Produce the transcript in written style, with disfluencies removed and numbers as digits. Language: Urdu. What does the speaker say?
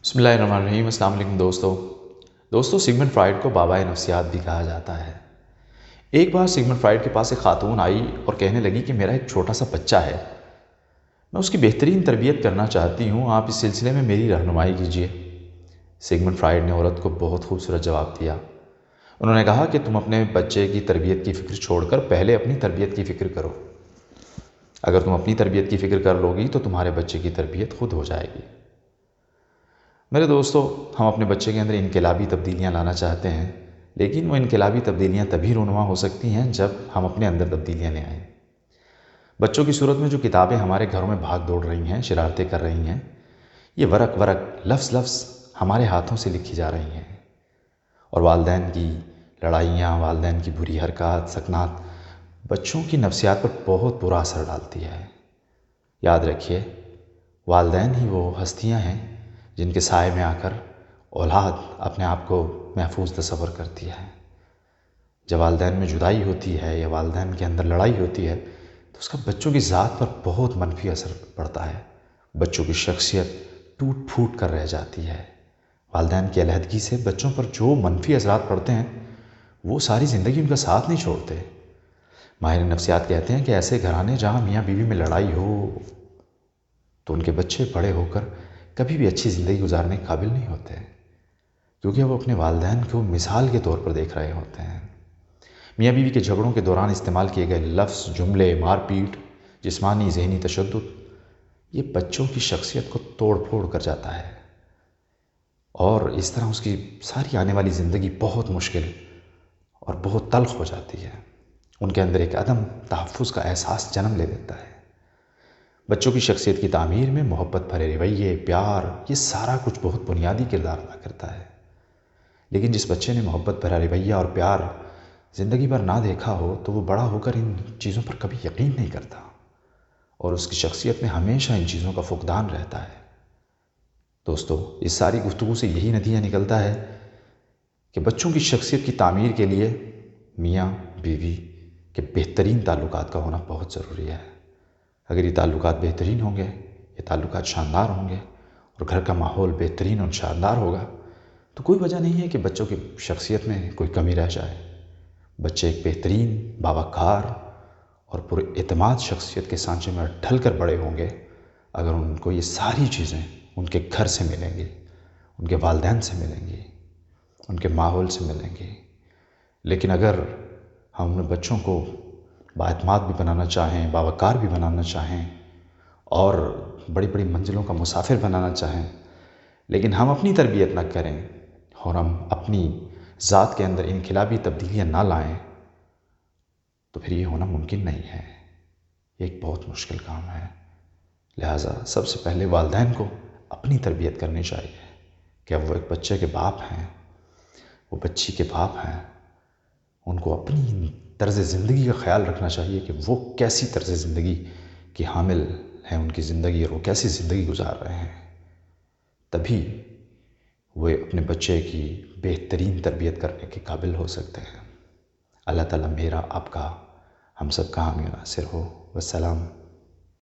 بسم اللہ الرحمن الرحیم۔ السلام علیکم دوستو سگمنڈ فرائڈ کو بابائے نفسیات بھی کہا جاتا ہے۔ ایک بار سگمنڈ فرائڈ کے پاس ایک خاتون آئی اور کہنے لگی کہ میرا ایک چھوٹا سا بچہ ہے، میں اس کی بہترین تربیت کرنا چاہتی ہوں، آپ اس سلسلے میں میری رہنمائی کیجیے۔ سگمنڈ فرائڈ نے عورت کو بہت خوبصورت جواب دیا۔ انہوں نے کہا کہ تم اپنے بچے کی تربیت کی فکر چھوڑ کر پہلے اپنی تربیت کی فکر کرو۔ اگر تم اپنی تربیت کی فکر کر لو گی تو تمہارے بچے کی تربیت خود ہو جائے گی۔ میرے دوستو، ہم اپنے بچے کے اندر انقلابی تبدیلیاں لانا چاہتے ہیں، لیکن وہ انقلابی تبدیلیاں تبھی رونما ہو سکتی ہیں جب ہم اپنے اندر تبدیلیاں لے آئیں۔ بچوں کی صورت میں جو کتابیں ہمارے گھروں میں بھاگ دوڑ رہی ہیں، شرارتیں کر رہی ہیں، یہ ورق ورق لفظ لفظ ہمارے ہاتھوں سے لکھی جا رہی ہیں، اور والدین کی لڑائیاں، والدین کی بری حرکات، سکنات بچوں کی نفسیات پر بہت برا اثر ڈالتی ہے۔ یاد رکھیے، والدین ہی وہ ہستیاں ہیں جن کے سائے میں آ کر اولاد اپنے آپ کو محفوظ تصور کرتی ہے۔ جب والدین میں جدائی ہوتی ہے یا والدین کے اندر لڑائی ہوتی ہے تو اس کا بچوں کی ذات پر بہت منفی اثر پڑتا ہے۔ بچوں کی شخصیت ٹوٹ پھوٹ کر رہ جاتی ہے۔ والدین کی علیحدگی سے بچوں پر جو منفی اثرات پڑتے ہیں وہ ساری زندگی ان کا ساتھ نہیں چھوڑتے۔ ماہر نفسیات کہتے ہیں کہ ایسے گھرانے جہاں میاں بیوی میں لڑائی ہو تو ان کے بچے بڑے ہو کر کبھی بھی اچھی زندگی گزارنے کے قابل نہیں ہوتے، کیونکہ وہ اپنے والدین کو مثال کے طور پر دیکھ رہے ہوتے ہیں۔ میاں بیوی کے جھگڑوں کے دوران استعمال کیے گئے لفظ، جملے، مار پیٹ، جسمانی ذہنی تشدد، یہ بچوں کی شخصیت کو توڑ پھوڑ کر جاتا ہے، اور اس طرح اس کی ساری آنے والی زندگی بہت مشکل اور بہت تلخ ہو جاتی ہے۔ ان کے اندر ایک عدم تحفظ کا احساس جنم لے لیتا ہے۔ بچوں کی شخصیت کی تعمیر میں محبت بھرے رویے، پیار، یہ سارا کچھ بہت بنیادی کردار ادا کرتا ہے۔ لیکن جس بچے نے محبت بھرا رویہ اور پیار زندگی بھر نہ دیکھا ہو تو وہ بڑا ہو کر ان چیزوں پر کبھی یقین نہیں کرتا، اور اس کی شخصیت میں ہمیشہ ان چیزوں کا فقدان رہتا ہے۔ دوستو، اس ساری گفتگو سے یہی نتیجہ نکلتا ہے کہ بچوں کی شخصیت کی تعمیر کے لیے میاں بیوی کے بہترین تعلقات کا ہونا بہت ضروری ہے۔ اگر یہ تعلقات بہترین ہوں گے، یہ تعلقات شاندار ہوں گے، اور گھر کا ماحول بہترین اور شاندار ہوگا، تو کوئی وجہ نہیں ہے کہ بچوں کی شخصیت میں کوئی کمی رہ جائے۔ بچے ایک بہترین، باوقار اور پر اعتماد شخصیت کے سانچے میں ڈھل کر بڑے ہوں گے اگر ان کو یہ ساری چیزیں ان کے گھر سے ملیں گی، ان کے والدین سے ملیں گی، ان کے ماحول سے ملیں گی۔ لیکن اگر ہم اپنے بچوں کو بااعتماد بھی بنانا چاہیں، باوقار بھی بنانا چاہیں، اور بڑی بڑی منزلوں کا مسافر بنانا چاہیں، لیکن ہم اپنی تربیت نہ کریں اور ہم اپنی ذات کے اندر انقلابی تبدیلیاں نہ لائیں، تو پھر یہ ہونا ممکن نہیں ہے۔ یہ ایک بہت مشکل کام ہے۔ لہٰذا سب سے پہلے والدین کو اپنی تربیت کرنی چاہیے کہ اب وہ ایک بچے کے باپ ہیں، وہ بچی کے باپ ہیں۔ ان کو اپنی طرز زندگی کا خیال رکھنا چاہیے کہ وہ کیسی طرز زندگی کی حامل ہیں، ان کی زندگی، اور وہ کیسی زندگی گزار رہے ہیں۔ تبھی وہ اپنے بچے کی بہترین تربیت کرنے کے قابل ہو سکتے ہیں۔ اللہ تعالیٰ میرا، آپ کا، ہم سب کا حامی و ناصر ہو۔ والسلام